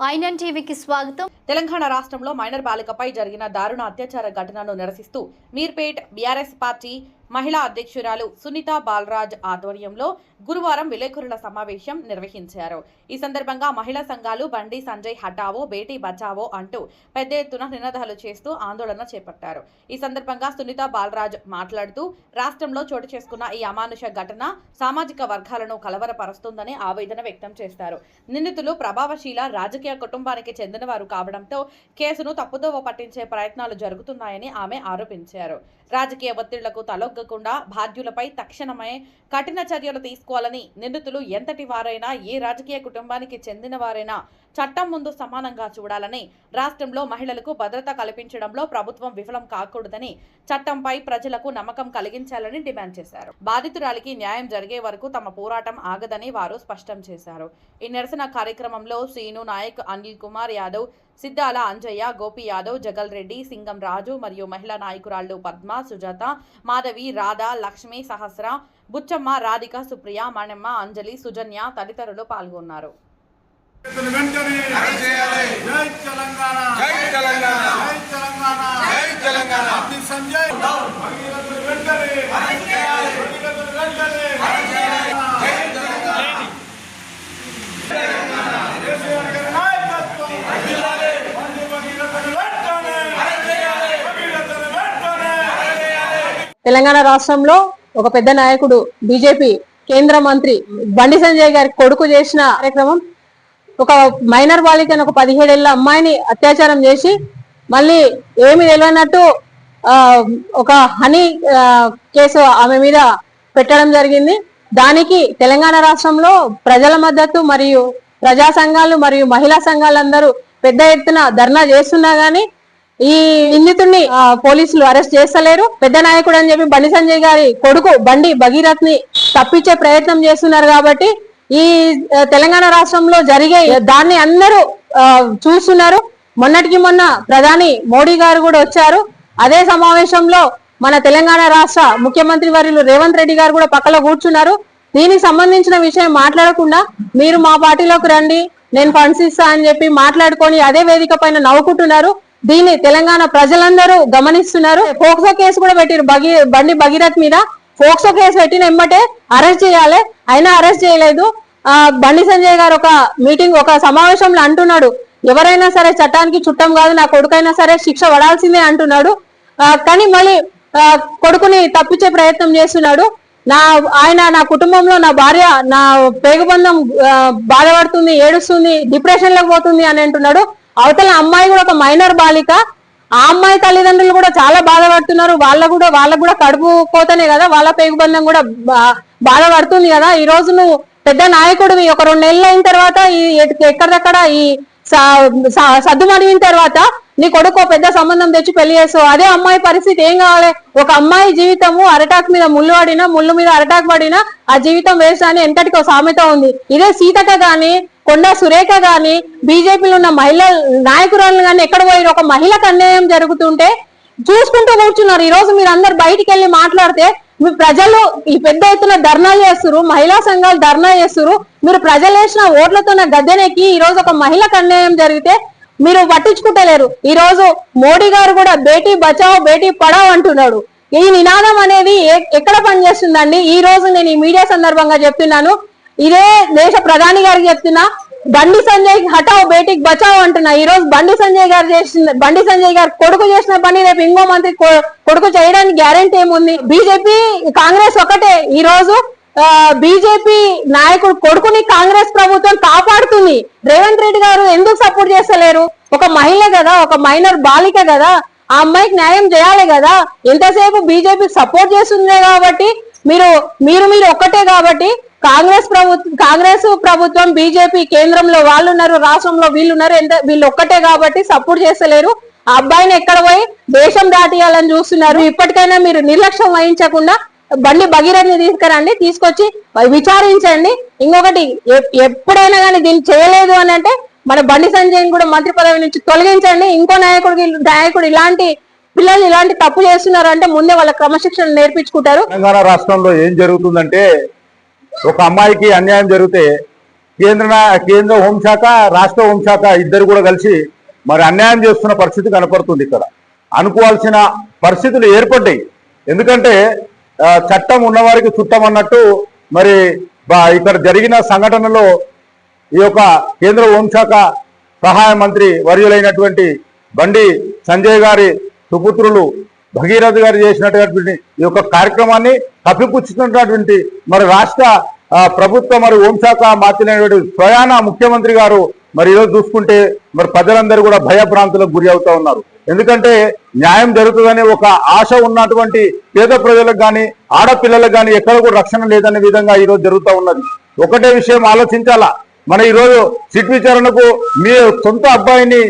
ఐనన్ టీవీకి స్వాగతం. తెలంగాణ రాష్ట్రంలో మైనర్ బాలికపై జరిగిన దారుణ అత్యాచార ఘటనను నిరసిస్తూ మీర్పేట్ బీఆర్ఎస్ పార్టీ మహిళా అధ్యక్షురాలు సునీత బాలరాజ్ ఆధ్వర్యంలో గురువారం విలేకరుల సమావేశం నిర్వహించారు. ఈ సందర్భంగా మహిళా సంఘాలు బండి సంజయ్ హటావో బేటీ బచావో అంటూ పెద్ద ఎత్తున నినాదాలు చేస్తూ ఆందోళన చేపట్టారు. ఈ సందర్భంగా సునీత బాలరాజ్ మాట్లాడుతూ రాష్ట్రంలో చోటు చేసుకున్న ఈ అమానుష ఘటన సామాజిక వర్గాలను కలవరపరుస్తుందని ఆవేదన వ్యక్తం చేశారు. నిందితులు ప్రభావశీల రాజకీయ కుటుంబానికి చెందినవారు కావడంతో కేసును తప్పుదోవ పట్టించే ప్రయత్నాలు జరుగుతున్నాయని ఆమె ఆరోపించారు. రాజకీయ ఒత్తిళ్లకు తలొగ్గకుండా బాధ్యులపై తక్షణమే కఠిన చర్యలు తీసుకోవాలని, నిందితులు ఎంతటి వారైనా ఏ రాజకీయ కుటుంబానికి చెందిన వారైనా చట్టం ముందు సమానంగా చూడాలని, రాష్ట్రంలో మహిళలకు భద్రత కల్పించడంలో ప్రభుత్వం విఫలం కాకూడదని, చట్టంపై ప్రజలకు నమ్మకం కలిగించాలని డిమాండ్ చేశారు. బాధితురాలికి న్యాయం జరిగే వరకు తమ పోరాటం ఆగదని వారు స్పష్టం చేశారు. ఈ నిరసన కార్యక్రమంలో శ్రీను నాయక్, అనిల్ కుమార్ యాదవ్, సిద్ధాల అంజయ్య, గోపి యాదవ్, జగల్ రెడ్డి, సింగం రాజు మరియు మహిళా నాయకురాళ్లు పద్మ, సుజాత, మాధవి, రాధా, లక్ష్మి, సహస్ర, బుచ్చమ్మ, రాధిక, సుప్రియ, మణమ్మ, అంజలి, సుజన్య తదితరులు పాల్గొన్నారు. తెలంగాణ రాష్ట్రంలో ఒక పెద్ద నాయకుడు బీజేపీ కేంద్ర మంత్రి బండి సంజయ్ గారి కొడుకు చేసిన కార్యక్రమం, ఒక మైనర్ బాలికను, ఒక 17 ఏళ్ల అమ్మాయిని అత్యాచారం చేసి మళ్ళీ ఏమి తెలియనట్టు ఒక హనీ కేసు ఆమె మీద పెట్టడం జరిగింది. దానికి తెలంగాణ రాష్ట్రంలో ప్రజల మద్దతు మరియు ప్రజా సంఘాలు మరియు మహిళా సంఘాలందరూ పెద్ద ఎత్తున ధర్నా చేస్తున్నా గానీ ఈ నిందితుడిని పోలీసులు అరెస్ట్ చేస్తలేరు. పెద్ద నాయకుడు అని చెప్పి బండి సంజయ్ గారి కొడుకు బండి భగీరథ్ ని తప్పించే ప్రయత్నం చేస్తున్నారు. కాబట్టి ఈ తెలంగాణ రాష్ట్రంలో జరిగే దాన్ని అందరూ చూస్తున్నారు. మొన్నటికి మొన్న ప్రధాని మోడీ గారు కూడా వచ్చారు. అదే సమావేశంలో మన తెలంగాణ రాష్ట్ర ముఖ్యమంత్రి వర్యులు రేవంత్ రెడ్డి గారు కూడా పక్కలో కూర్చున్నారు. దీనికి సంబంధించిన విషయం మాట్లాడకుండా మీరు మా పార్టీలోకి రండి, నేను ఫండ్స్ ఇస్తా అని చెప్పి మాట్లాడుకొని అదే వేదిక పైన నవ్వుకుంటున్నారు. దీన్ని తెలంగాణ ప్రజలందరూ గమనిస్తున్నారు. పోక్సో కేసు కూడా పెట్టారు బండి భగీరథ్ మీద. పోక్సో కేసు పెట్టిన ఎమ్మటే అరెస్ట్ చేయాలి, అయినా అరెస్ట్ చేయలేదు. బండి సంజయ్ గారు ఒక సమావేశంలో అంటున్నాడు, ఎవరైనా సరే చట్టానికి చుట్టం కాదు, నా కొడుకైనా సరే శిక్ష పడాల్సిందే అంటున్నాడు. కానీ మళ్ళీ కొడుకుని తప్పించే ప్రయత్నం చేస్తున్నాడు. నా కుటుంబంలో నా భార్య, నా పేగుబంధం బాధపడుతుంది, ఏడుస్తుంది, డిప్రెషన్ లోకి పోతుంది అని అంటున్నాడు. అవతల అమ్మాయి కూడా ఒక మైనర్ బాలిక. ఆ అమ్మాయి తల్లిదండ్రులు కూడా చాలా బాధపడుతున్నారు. వాళ్ళకు కూడా కడుపు పోతేనే కదా వాళ్ళ పేగుబంధం కూడా బాధపడుతుంది కదా. ఈ రోజు నువ్వు పెద్ద నాయకుడివి, ఒక 2 నెలలు అయిన తర్వాత ఎక్కడిదక్కడ ఈ సద్దు మడిగిన తర్వాత నీ కొడుకు పెద్ద సంబంధం తెచ్చి పెళ్లి చేస్తావు. అదే అమ్మాయి పరిస్థితి ఏం కావాలి? ఒక అమ్మాయి జీవితము అరటాక్ మీద ముళ్ళు మీద అరటాక్ పడినా ఆ జీవితం వేస్ట్ అని ఎంతటికో సామెత ఉంది. ఇదే సీతక గాని, కొండా సురేఖ గాని, బీజేపీలో ఉన్న మహిళా నాయకురాలు గాని ఎక్కడ పోయి ఒక మహిళకు అన్యాయం జరుగుతుంటే చూసుకుంటూ కూర్చున్నారు. ఈ రోజు మీరు అందరు బయటికి వెళ్ళి మాట్లాడితే మీ ప్రజలు ఈ పెద్ద ఎత్తున ధర్నా చేస్తున్నారు, మహిళా సంఘాలు ధర్నా చేస్తున్నారు. మీరు ప్రజలు వేసిన ఓట్లతో గద్దెనెక్కి ఈ రోజు ఒక మహిళకు అన్యాయం జరిగితే మీరు పట్టించుకుంటలేరు. ఈ రోజు మోడీ గారు కూడా బేటీ బచావో బేటీ పడావో అంటున్నాడు. ఈ నినాదం అనేది ఎక్కడ పనిచేస్తుందండి? ఈ రోజు నేను ఈ మీడియా సందర్భంగా చెప్తున్నాను, ఇదే దేశ ప్రధాని గారికి చెప్తున్నా, బండి సంజయ్ హటావో బేటీకి బచావో అంటున్నా. ఈ రోజు బండి సంజయ్ గారు కొడుకు చేసిన పని రేపు ఇంకో మంత్రి కొడుకు చేయడానికి గ్యారెంటీ ఏముంది? బీజేపీ కాంగ్రెస్ ఒకటే. ఈ రోజు బీజేపీ నాయకుడు కొడుకుని కాంగ్రెస్ ప్రభుత్వం కాపాడుతుంది. రేవంత్ రెడ్డి గారు ఎందుకు సపోర్ట్ చేస్తలేరు? ఒక మహిళ కదా, ఒక మైనర్ బాలిక కదా, ఆ అమ్మాయికి న్యాయం చేయాలి కదా. ఎంతసేపు బీజేపీ సపోర్ట్ చేస్తుందే కాబట్టి మీరు ఒక్కటే కాబట్టి కాంగ్రెస్ ప్రభుత్వం, బీజేపీ కేంద్రంలో వాళ్ళు ఉన్నారు, రాష్ట్రంలో వీళ్ళున్నారు, వీళ్ళు ఒక్కటే కాబట్టి సపోర్ట్ చేస్తలేరు. ఆ అబ్బాయిని ఎక్కడ పోయి దేశం దాటియాలని చూస్తున్నారు. ఇప్పటికైనా మీరు నిర్లక్ష్యం వహించకుండా బండి భగీరథ్ని తీసుకొచ్చి విచారించండి. ఇంకొకటి, ఎప్పుడైనా కానీ దీన్ని చేయలేదు అని అంటే మన బండి సంజయ్ కూడా మంత్రి పదవి నుంచి తొలగించండి. ఇంకో నాయకుడు ఇలాంటి పిల్లలు ఇలాంటి తప్పు చేస్తున్నారు అంటే ముందే వాళ్ళ క్రమశిక్షణ నేర్పించుకుంటారు. తెలంగాణ రాష్ట్రంలో ఏం జరుగుతుందంటే, ఒక అమ్మాయికి అన్యాయం జరిగితే కేంద్ర హోంశాఖ, రాష్ట్ర హోంశాఖ ఇద్దరు కూడా కలిసి మరి అన్యాయం చేస్తున్న పరిస్థితి కనపడుతుంది. ఇక్కడ అనుకోవాల్సిన పరిస్థితులు ఏర్పడ్డాయి. ఎందుకంటే చట్టం ఉన్నవారికి చుట్టం అన్నట్టు మరి ఇక్కడ జరిగిన సంఘటనలో ఈ యొక్క కేంద్ర హోంశాఖ సహాయ మంత్రి వర్యులైనటువంటి బండి సంజయ్ గారి సుపుత్రులు భగీరథ్ గారు చేసినటువంటి ఈ యొక్క కార్యక్రమాన్ని కప్పిపుచ్చుతున్నటువంటి మరి రాష్ట్ర ప్రభుత్వ మరి హోంశాఖ మార్చినటువంటి స్వయాన ముఖ్యమంత్రి గారు మరి ఈరోజు చూసుకుంటే మరి ప్రజలందరూ కూడా భయభ్రాంతులకు గురి అవుతా ఉన్నారు. ఎందుకంటే న్యాయం జరుగుతుందనే ఒక ఆశ ఉన్నటువంటి పేద ప్రజలకు కానీ ఆడపిల్లలకు కానీ ఎక్కడ కూడా రక్షణ లేదనే విధంగా ఈరోజు జరుగుతూ ఉన్నది. ఒకటే విషయం ఆలోచించాలా, మన ఈరోజు సిట్ విచారణకు మీ సొంత అబ్బాయిని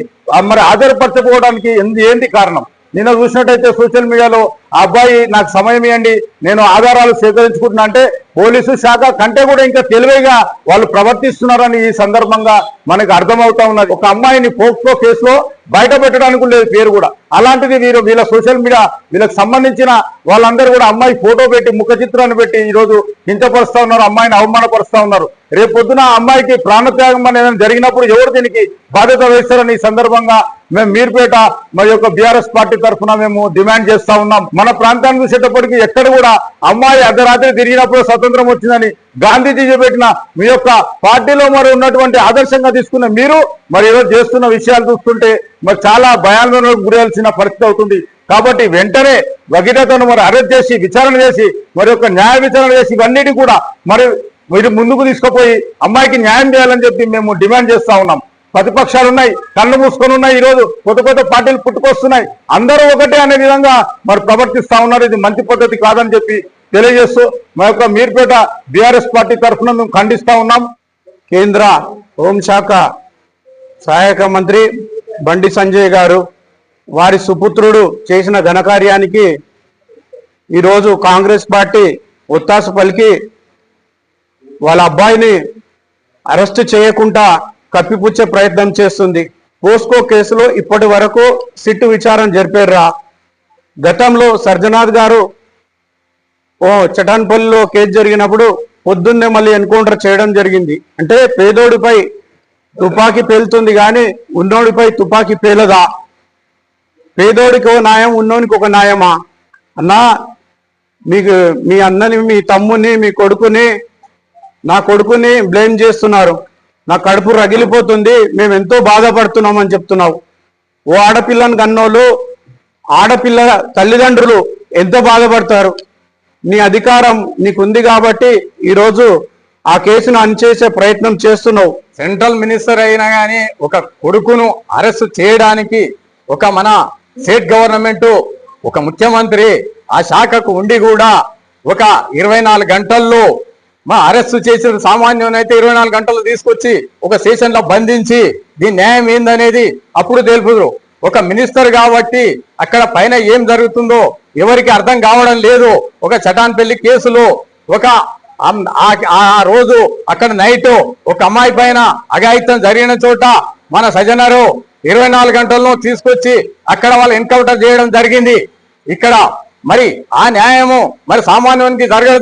మరి ఆధారపరచకపోవడానికి ఏంటి కారణం? నిన్న చూసినట్టయితే సోషల్ మీడియాలో ఆ అబ్బాయి నాకు సమయం ఇవ్వండి, నేను ఆధారాలు సేకరించుకుంటున్నా అంటే పోలీసు శాఖ కంటే కూడా ఇంకా తెలివిగా వాళ్ళు ప్రవర్తిస్తున్నారని ఈ సందర్భంగా మనకు అర్థమవుతా ఉన్నది. ఒక అమ్మాయిని పోక్సో కేసులో బయట పెట్టడానికి లేదు పేరు కూడా. అలాంటిది వీళ్ళ సోషల్ మీడియా వీళ్ళకి సంబంధించిన వాళ్ళందరూ కూడా అమ్మాయి ఫోటో పెట్టి ముఖ చిత్రాన్ని పెట్టి ఈరోజు కించపరుస్తా ఉన్నారు, అమ్మాయిని అవమానపరుస్తా ఉన్నారు. రేపు పొద్దున అమ్మాయికి ప్రాణత్యాగం అనేది జరిగినప్పుడు ఎవరు దీనికి బాధ్యత వహిస్తారని ఈ సందర్భంగా మేము మీర్పేట మరి యొక్క బీఆర్ఎస్ పార్టీ తరఫున మేము డిమాండ్ చేస్తా ఉన్నాం. మన ప్రాంతాన్ని చూసేటప్పటికి ఎక్కడ కూడా అమ్మాయి అర్ధరాత్రి తిరిగినప్పుడు స్వతంత్రం వచ్చిందని గాంధీజీ పెట్టిన మీ యొక్క పార్టీలో మరి ఉన్నటువంటి ఆదర్శంగా తీసుకున్న మీరు మరి ఈరోజు చేస్తున్న విషయాలు చూస్తుంటే మరి చాలా భయాందోళనకు గురయాల్సిన పరిస్థితి అవుతుంది. కాబట్టి వెంటనే భగీరథను మరి అరెస్ట్ చేసి విచారణ చేసి మరి యొక్క న్యాయ విచారణ చేసి ఇవన్నిటి కూడా మరి మీరు ముందుకు తీసుకుపోయి అమ్మాయికి న్యాయం చేయాలని చెప్పి మేము డిమాండ్ చేస్తా ఉన్నాం. ప్రతిపక్షాలు ఉన్నాయి, కళ్ళు మూసుకొని ఉన్నాయి, ఈరోజు కొత్త కొత్త పార్టీలు పుట్టుకొస్తున్నాయి, అందరూ ఒకటే అనే విధంగా మరి ప్రవర్తిస్తా ఉన్నారు. ఇది మంచి పద్ధతి కాదని చెప్పి తెలియజేస్తూ మా యొక్క మీర్పేట బీఆర్ఎస్ పార్టీ తరఫున మేము ఖండిస్తా ఉన్నాం. కేంద్ర హోంశాఖ సహాయక మంత్రి బండి సంజయ్ గారు వారి సుపుత్రుడు చేసిన ఘనకార్యానికి ఈరోజు కాంగ్రెస్ పార్టీ ఒత్తాసు పలికి వాళ్ళ అబ్బాయిని అరెస్ట్ చేయకుండా కప్పిపుచ్చే ప్రయత్నం చేస్తుంది. పోస్కో కేసులో ఇప్పటి వరకు సిట్టు విచారణ జరిపారా? గతంలో సర్జనాథ్ గారు చటాన్పల్లిలో కేసు జరిగినప్పుడు పొద్దున్నే మళ్ళీ ఎన్కౌంటర్ చేయడం జరిగింది. అంటే పేదోడిపై తుపాకీ పేలుతుంది కానీ ఉన్నోడిపై తుపాకీ పేలదా? పేదోడికి ఒక న్యాయం, ఉన్నోనికి ఒక న్యాయమా? అన్నా, మీకు మీ అన్నని, మీ తమ్ముని, మీ కొడుకుని, నా కొడుకుని బ్లేమ్ చేస్తున్నారు. నా కడుపు రగిలిపోతుంది, మేము ఎంతో బాధపడుతున్నామని చెప్తున్నావు. ఓ ఆడపిల్లని కన్నోళ్ళు, ఆడపిల్ల తల్లిదండ్రులు ఎంత బాధపడతారు? నీ అధికారం నీకుంది కాబట్టి ఈరోజు ఆ కేసును అణిచేసే ప్రయత్నం చేస్తున్నావు. సెంట్రల్ మినిస్టర్ అయినా కానీ ఒక కొడుకును అరెస్ట్ చేయడానికి ఒక మన స్టేట్ గవర్నమెంట్ ఒక ముఖ్యమంత్రి ఆ శాఖకు ఉండి కూడా ఒక 24 గంటల్లో మా అరెస్ట్ చేసిన సామాన్యునైతే 24 గంటలు తీసుకొచ్చి ఒక స్టేషన్ లో బంధించి దీని న్యాయం ఏందనేది అప్పుడు తెలుపుదురు. ఒక మినిస్టర్ కాబట్టి అక్కడ పైన ఏం జరుగుతుందో ఎవరికి అర్థం కావడం లేదు. ఒక చటాన్పల్లి కేసులో ఒక ఆ రోజు అక్కడ నైట్ ఒక అమ్మాయి పైన అఘాయిత్యం జరిగిన చోట మన సజ్జనరు 24 గంటల్లో తీసుకొచ్చి అక్కడ వాళ్ళు ఎన్కౌంటర్ చేయడం జరిగింది. ఇక్కడ మరి ఆ న్యాయము మరి సామాన్యునికి జరగదు.